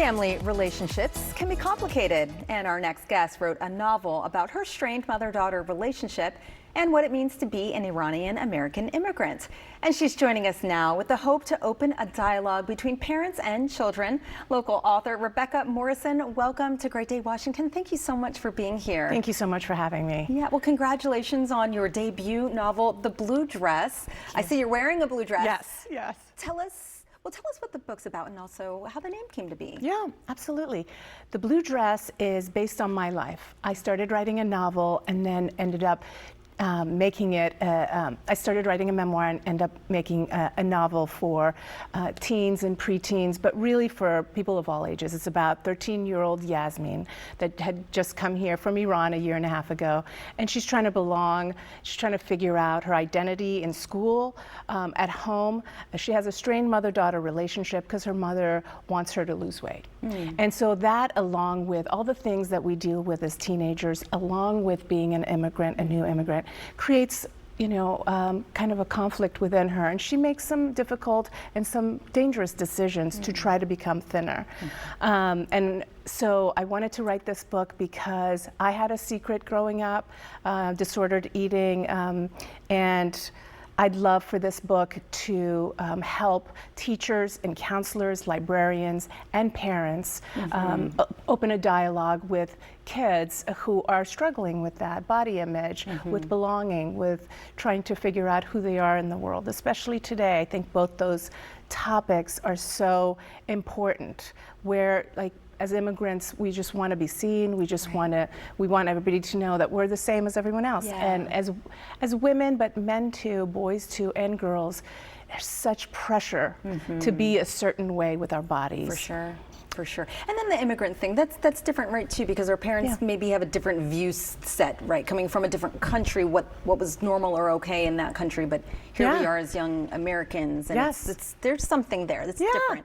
Family relationships can be complicated, and our next guest wrote a novel about her strained mother-daughter relationship and what it means to be an Iranian-American immigrant. And she's joining us now with the hope to open a dialogue between parents and children. Local author Rebecca Morrison, welcome to Great Day, Washington. Thank you so much for being here. Thank you so much for having me. Yeah, well, congratulations on your debut novel, The Blue Dress. I see you're wearing a blue dress. Yes, yes. Tell us what the book's about and also how the name came to be. Yeah, absolutely. The Blue Dress is based on my life. I started writing a novel and then ended up making it, I started writing a memoir and ended up making a novel for teens and preteens, but really for people of all ages. It's about 13-year-old Yasmin that had just come here from Iran a year and a half ago, and she's trying to belong. She's trying to figure out her identity in school, at home. She has a strained mother-daughter relationship because her mother wants her to lose weight. And so that, along with all the things that we deal with as teenagers, along with being an immigrant, a new immigrant, creates, you know, kind of a conflict within her, and she makes some difficult and some dangerous decisions to try to become thinner. And so I wanted to write this book because I had a secret growing up, disordered eating, and I'd love for this book to help teachers and counselors, librarians, and parents open a dialogue with kids who are struggling with that body image, with belonging, with trying to figure out who they are in the world. Especially today, I think both those topics are so important, where, like, as immigrants, we just want to be seen. We just want everybody to know that we're the same as everyone else. Yeah. And as women, but men too, boys too, and girls, there's such pressure to be a certain way with our bodies. For sure. For sure. And then the immigrant thing, that's different, right, too, because our parents maybe have a different view set, right, coming from a different country, what was normal or okay in that country, but here we are as young Americans, and there's something there that's different.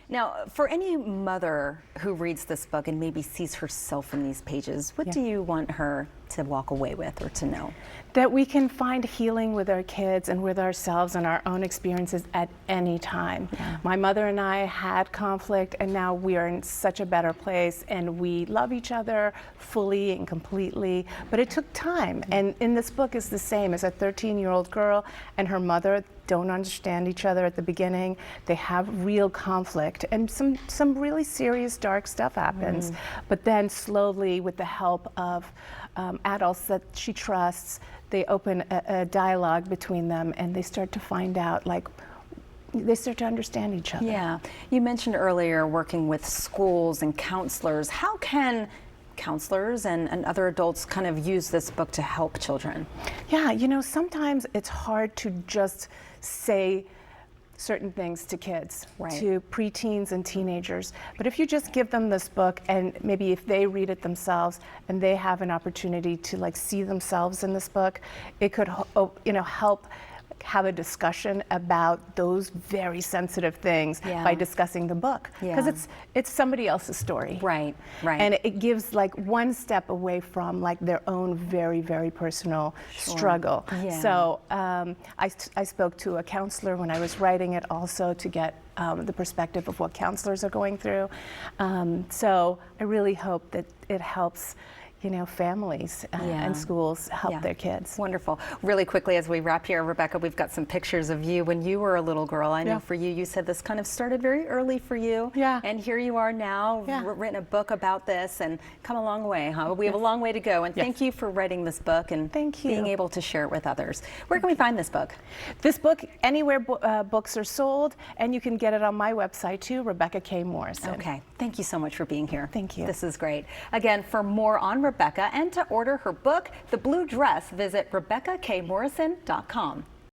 Now, for any mother who reads this book and maybe sees herself in these pages, what do you want her to walk away with or to know? That we can find healing with our kids and with ourselves and our own experiences at any time. My mother and I had conflict, and now we are in such a better place, and we love each other fully and completely, but it took time. And in this book is the same as a 13-year-old girl and her mother don't understand each other at the beginning. They have real conflict, and some really serious dark stuff happens. But then slowly, with the help of adults that she trusts, they open a dialogue between them, and they start to find out, like, they start to understand each other. Yeah. You mentioned earlier working with schools and counselors. How can counselors and other adults kind of use this book to help children? Yeah, you know, sometimes it's hard to just say certain things to kids, to preteens and teenagers. But if you just give them this book, and maybe if they read it themselves and they have an opportunity to, like, see themselves in this book, it could, you know, help have a discussion about those very sensitive things by discussing the book, because it's somebody else's story, and it gives, like, one step away from, like, their own very, very personal struggle. So I spoke to a counselor when I was writing it, also to get the perspective of what counselors are going through. So I really hope that it helps, you know, families and schools help their kids. Wonderful. Really quickly, as we wrap here, Rebecca, we've got some pictures of you when you were a little girl. I know for you, you said this kind of started very early for you. And here you are now, written a book about this, and come a long way, huh? We have a long way to go, and thank you for writing this book and being able to share it with others. Where can we find this book? This book, anywhere books are sold, and you can get it on my website too, Rebecca K. Morrison. Okay. Thank you so much for being here. Thank you. This is great. Again, for more on Rebecca and to order her book, The Blue Dress, visit RebeccaKMorrison.com.